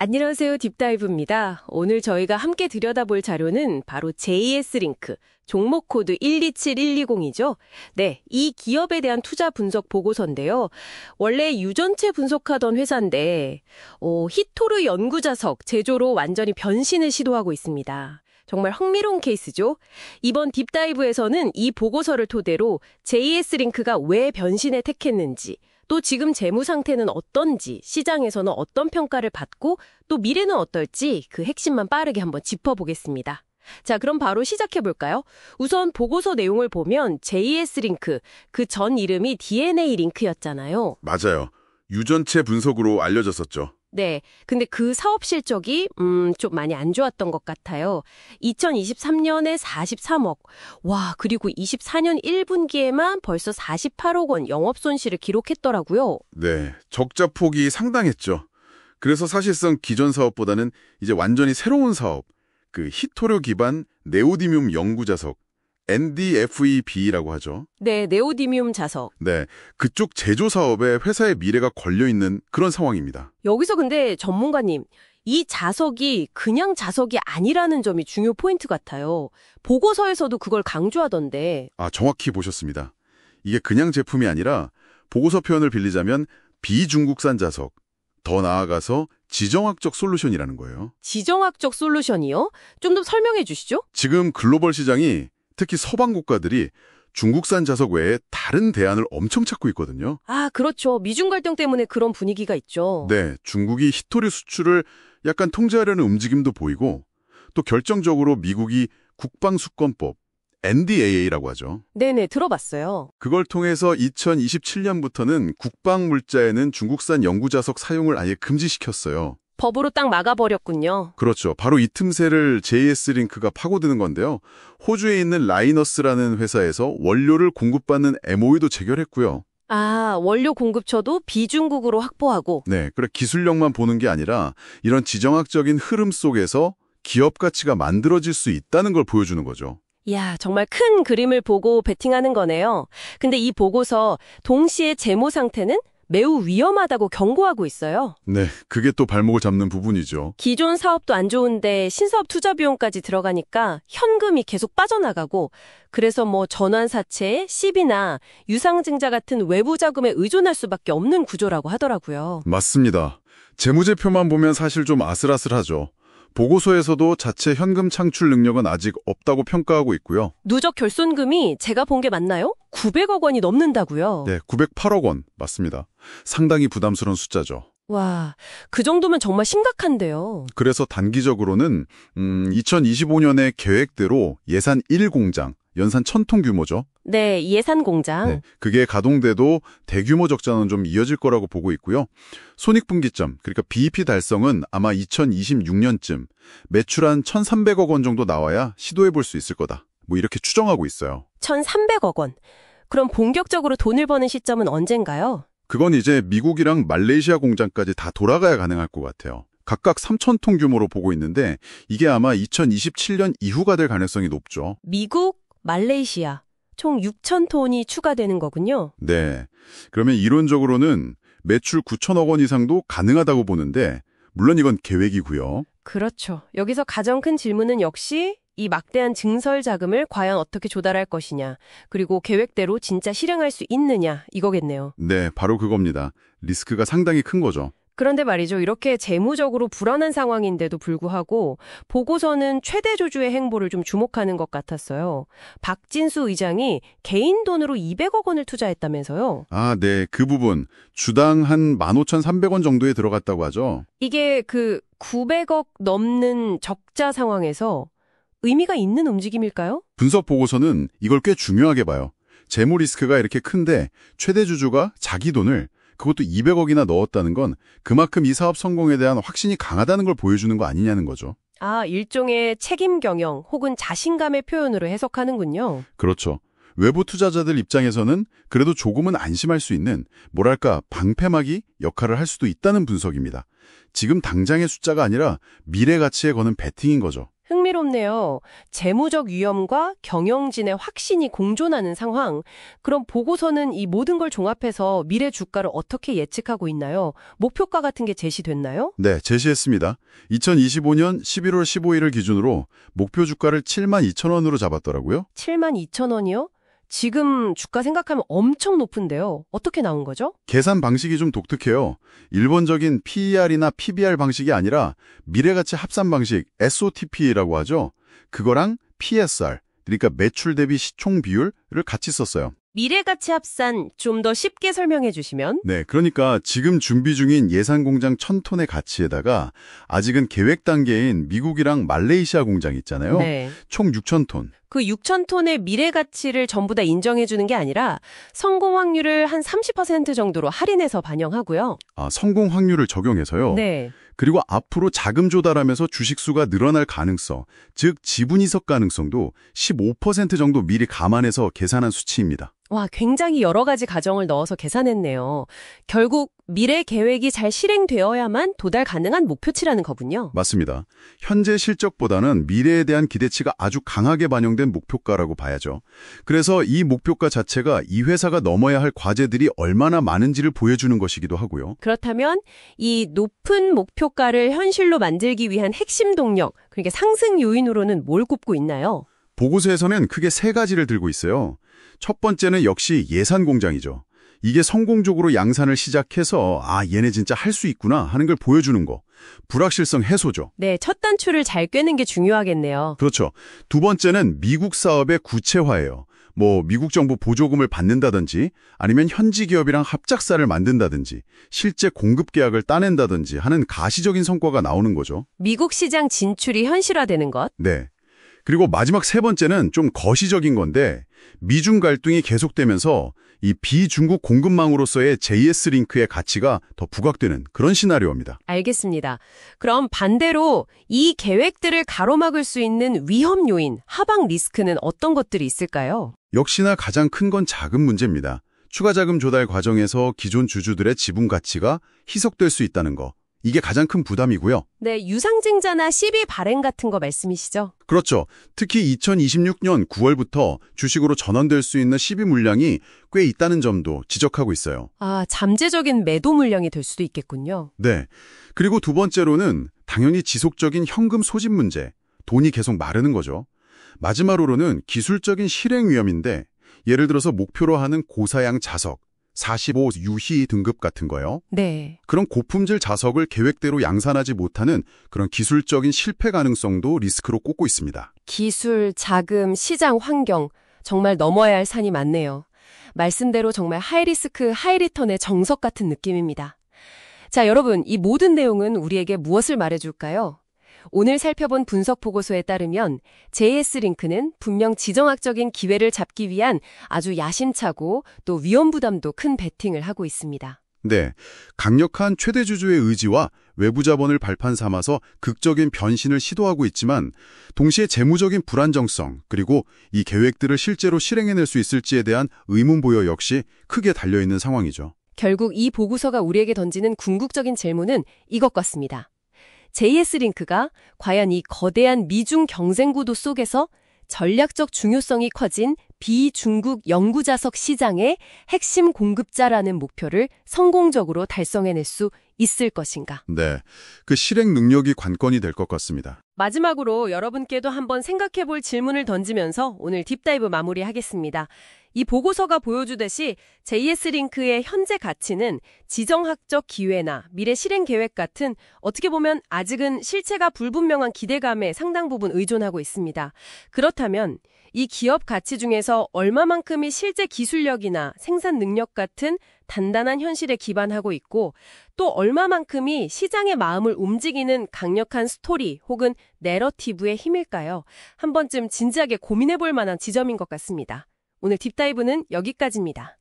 안녕하세요. 딥다이브입니다. 오늘 저희가 함께 들여다볼 자료는 바로 JS링크, 종목 코드 127120이죠. 네, 이 기업에 대한 투자 분석 보고서인데요. 원래 유전체 분석하던 회사인데 히토르 연구자석 제조로 완전히 변신을 시도하고 있습니다. 정말 흥미로운 케이스죠. 이번 딥다이브에서는 이 보고서를 토대로 JS링크가 왜 변신을 택했는지, 또 지금 재무 상태는 어떤지, 시장에서는 어떤 평가를 받고 또 미래는 어떨지 그 핵심만 빠르게 한번 짚어보겠습니다. 자, 그럼 바로 시작해볼까요? 우선 보고서 내용을 보면 JS링크, 그 전 이름이 DNA링크였잖아요. 맞아요. 유전체 분석으로 알려졌었죠. 네, 근데 그 사업 실적이 좀 많이 안 좋았던 것 같아요. 2023년에 43억. 와, 그리고 24년 1분기에만 벌써 48억 원 영업 손실을 기록했더라고요. 네, 적자 폭이 상당했죠. 그래서 사실상 기존 사업보다는 이제 완전히 새로운 사업, 그 히토류 기반 네오디뮴 연구자석, NDFEB라고 하죠. 네, 네오디뮴 자석. 네, 그쪽 제조 사업에 회사의 미래가 걸려있는 그런 상황입니다. 여기서 근데 전문가님, 이 자석이 그냥 자석이 아니라는 점이 중요 포인트 같아요. 보고서에서도 그걸 강조하던데. 아, 정확히 보셨습니다. 이게 그냥 제품이 아니라 보고서 표현을 빌리자면 비중국산 자석, 더 나아가서 지정학적 솔루션이라는 거예요. 지정학적 솔루션이요? 좀 더 설명해 주시죠. 지금 글로벌 시장이 특히 서방 국가들이 중국산 자석 외에 다른 대안을 엄청 찾고 있거든요. 아, 그렇죠. 미중 갈등 때문에 그런 분위기가 있죠. 네, 중국이 히토류 수출을 약간 통제하려는 움직임도 보이고 또 결정적으로 미국이 국방수권법, NDAA라고 하죠. 네네, 들어봤어요. 그걸 통해서 2027년부터는 국방물자에는 중국산 연구자석 사용을 아예 금지시켰어요. 법으로 딱 막아버렸군요. 그렇죠. 바로 이 틈새를 JS링크가 파고드는 건데요. 호주에 있는 라이너스라는 회사에서 원료를 공급받는 MOU도 체결했고요. 아, 원료 공급처도 비중국으로 확보하고. 네, 그래 기술력만 보는 게 아니라 이런 지정학적인 흐름 속에서 기업 가치가 만들어질 수 있다는 걸 보여주는 거죠. 이야, 정말 큰 그림을 보고 베팅하는 거네요. 근데 이 보고서 동시에 재무 상태는 매우 위험하다고 경고하고 있어요. 네, 그게 또 발목을 잡는 부분이죠. 기존 사업도 안 좋은데 신사업 투자 비용까지 들어가니까 현금이 계속 빠져나가고, 그래서 뭐 전환사채, 시비나 유상증자 같은 외부 자금에 의존할 수밖에 없는 구조라고 하더라고요. 맞습니다. 재무제표만 보면 사실 좀 아슬아슬하죠. 보고서에서도 자체 현금 창출 능력은 아직 없다고 평가하고 있고요. 누적 결손금이 제가 본 게 맞나요? 900억 원이 넘는다고요? 네, 908억 원 맞습니다. 상당히 부담스러운 숫자죠. 와, 그 정도면 정말 심각한데요. 그래서 단기적으로는 2025년의 계획대로 예산 1공장, 연산 1000톤 규모죠. 네, 예산 공장. 네, 그게 가동돼도 대규모 적자는 좀 이어질 거라고 보고 있고요. 손익분기점, 그러니까 BEP 달성은 아마 2026년쯤 매출 한 1,300억 원 정도 나와야 시도해 볼 수 있을 거다. 뭐 이렇게 추정하고 있어요. 1,300억 원. 그럼 본격적으로 돈을 버는 시점은 언젠가요? 그건 이제 미국이랑 말레이시아 공장까지 다 돌아가야 가능할 것 같아요. 각각 3,000톤 규모로 보고 있는데 이게 아마 2027년 이후가 될 가능성이 높죠. 미국, 말레이시아, 총 6,000톤이 추가되는 거군요. 네. 그러면 이론적으로는 매출 9천억 원 이상도 가능하다고 보는데 물론 이건 계획이고요. 그렇죠. 여기서 가장 큰 질문은 역시 이 막대한 증설 자금을 과연 어떻게 조달할 것이냐, 그리고 계획대로 진짜 실행할 수 있느냐, 이거겠네요. 네, 바로 그겁니다. 리스크가 상당히 큰 거죠. 그런데 말이죠. 이렇게 재무적으로 불안한 상황인데도 불구하고 보고서는 최대 주주의 행보를 좀 주목하는 것 같았어요. 박진수 의장이 개인 돈으로 200억 원을 투자했다면서요. 아, 네. 그 부분 주당 한 15,300원 정도에 들어갔다고 하죠. 이게 그 900억 넘는 적자 상황에서 의미가 있는 움직임일까요? 분석 보고서는 이걸 꽤 중요하게 봐요. 재무 리스크가 이렇게 큰데 최대 주주가 자기 돈을 그것도 200억이나 넣었다는 건 그만큼 이 사업 성공에 대한 확신이 강하다는 걸 보여주는 거 아니냐는 거죠. 아, 일종의 책임 경영 혹은 자신감의 표현으로 해석하는군요. 그렇죠. 외부 투자자들 입장에서는 그래도 조금은 안심할 수 있는 뭐랄까 방패막이 역할을 할 수도 있다는 분석입니다. 지금 당장의 숫자가 아니라 미래 가치에 거는 베팅인 거죠. 흥미롭네요. 재무적 위험과 경영진의 확신이 공존하는 상황. 그럼 보고서는 이 모든 걸 종합해서 미래 주가를 어떻게 예측하고 있나요? 목표가 같은 게 제시됐나요? 네, 제시했습니다. 2025년 11월 15일을 기준으로 목표 주가를 72,000원으로 잡았더라고요. 72,000원이요? 지금 주가 생각하면 엄청 높은데요. 어떻게 나온 거죠? 계산 방식이 좀 독특해요. 일본적인 PER이나 PBR 방식이 아니라 미래가치 합산 방식 SOTP라고 하죠. 그거랑 PSR, 그러니까 매출 대비 시총 비율을 같이 썼어요. 미래가치 합산 좀 더 쉽게 설명해 주시면? 네, 그러니까 지금 준비 중인 예산 공장 1,000톤의 가치에다가 아직은 계획 단계인 미국이랑 말레이시아 공장 있잖아요. 네. 총 6,000톤. 그 6,000톤의 미래 가치를 전부 다 인정해 주는 게 아니라 성공 확률을 한 30% 정도로 할인해서 반영하고요. 성공 확률을 적용해서요. 네. 그리고 앞으로 자금 조달하면서 주식수가 늘어날 가능성, 즉 지분 이석 가능성도 15% 정도 미리 감안해서 계산한 수치입니다. 와, 굉장히 여러 가지 가정을 넣어서 계산했네요. 결국 미래 계획이 잘 실행되어야만 도달 가능한 목표치라는 거군요. 맞습니다. 현재 실적보다는 미래에 대한 기대치가 아주 강하게 반영된 목표가라고 봐야죠. 그래서 이 목표가 자체가 이 회사가 넘어야 할 과제들이 얼마나 많은지를 보여주는 것이기도 하고요. 그렇다면 이 높은 목표가를 현실로 만들기 위한 핵심 동력, 그러니까 상승 요인으로는 뭘 꼽고 있나요? 보고서에서는 크게 세 가지를 들고 있어요. 첫 번째는 역시 예산 공장이죠. 이게 성공적으로 양산을 시작해서 얘네 진짜 할 수 있구나 하는 걸 보여주는 거. 불확실성 해소죠. 네, 첫 단추를 잘 꿰는 게 중요하겠네요. 그렇죠. 두 번째는 미국 사업의 구체화예요. 미국 정부 보조금을 받는다든지 아니면 현지 기업이랑 합작사를 만든다든지 실제 공급 계약을 따낸다든지 하는 가시적인 성과가 나오는 거죠. 미국 시장 진출이 현실화되는 것. 네. 그리고 마지막 세 번째는 좀 거시적인 건데 미중 갈등이 계속되면서 이 비중국 공급망으로서의 JS링크의 가치가 더 부각되는 그런 시나리오입니다. 알겠습니다. 그럼 반대로 이 계획들을 가로막을 수 있는 위험 요인, 하방 리스크는 어떤 것들이 있을까요? 역시나 가장 큰 건 자금 문제입니다. 추가 자금 조달 과정에서 기존 주주들의 지분 가치가 희석될 수 있다는 거. 이게 가장 큰 부담이고요. 네, 유상증자나 시비 발행 같은 거 말씀이시죠? 그렇죠. 특히 2026년 9월부터 주식으로 전환될 수 있는 시비 물량이 꽤 있다는 점도 지적하고 있어요. 잠재적인 매도 물량이 될 수도 있겠군요. 네. 그리고 두 번째로는 당연히 지속적인 현금 소진 문제, 돈이 계속 마르는 거죠. 마지막으로는 기술적인 실행 위험인데 예를 들어서 목표로 하는 고사양 자석, 45 유희 등급 같은 거요. 네. 그런 고품질 자석을 계획대로 양산하지 못하는 그런 기술적인 실패 가능성도 리스크로 꼽고 있습니다. 기술, 자금, 시장 환경, 정말 넘어야 할 산이 많네요. 말씀대로 정말 하이리스크, 하이리턴의 정석 같은 느낌입니다. 자, 여러분, 이 모든 내용은 우리에게 무엇을 말해줄까요? 오늘 살펴본 분석 보고서에 따르면 JS링크는 분명 지정학적인 기회를 잡기 위한 아주 야심차고 또 위험 부담도 큰 베팅을 하고 있습니다. 네, 강력한 최대 주주의 의지와 외부 자본을 발판 삼아서 극적인 변신을 시도하고 있지만 동시에 재무적인 불안정성 그리고 이 계획들을 실제로 실행해낼 수 있을지에 대한 의문부여 역시 크게 달려있는 상황이죠. 결국 이 보고서가 우리에게 던지는 궁극적인 질문은 이것 같습니다. JS링크가 과연 이 거대한 미중 경쟁 구도 속에서 전략적 중요성이 커진 비중국 영구자석 시장의 핵심 공급자라는 목표를 성공적으로 달성해낼 수 있을 것인가? 네, 그 실행 능력이 관건이 될 것 같습니다. 마지막으로 여러분께도 한번 생각해볼 질문을 던지면서 오늘 딥다이브 마무리하겠습니다. 이 보고서가 보여주듯이 JS링크의 현재 가치는 지정학적 기회나 미래 실행 계획 같은 어떻게 보면 아직은 실체가 불분명한 기대감에 상당 부분 의존하고 있습니다. 그렇다면 이 기업 가치 중에서 얼마만큼이 실제 기술력이나 생산 능력 같은 단단한 현실에 기반하고 있고 또 얼마만큼이 시장의 마음을 움직이는 강력한 스토리 혹은 내러티브의 힘일까요? 한 번쯤 진지하게 고민해볼 만한 지점인 것 같습니다. 오늘 딥다이브는 여기까지입니다.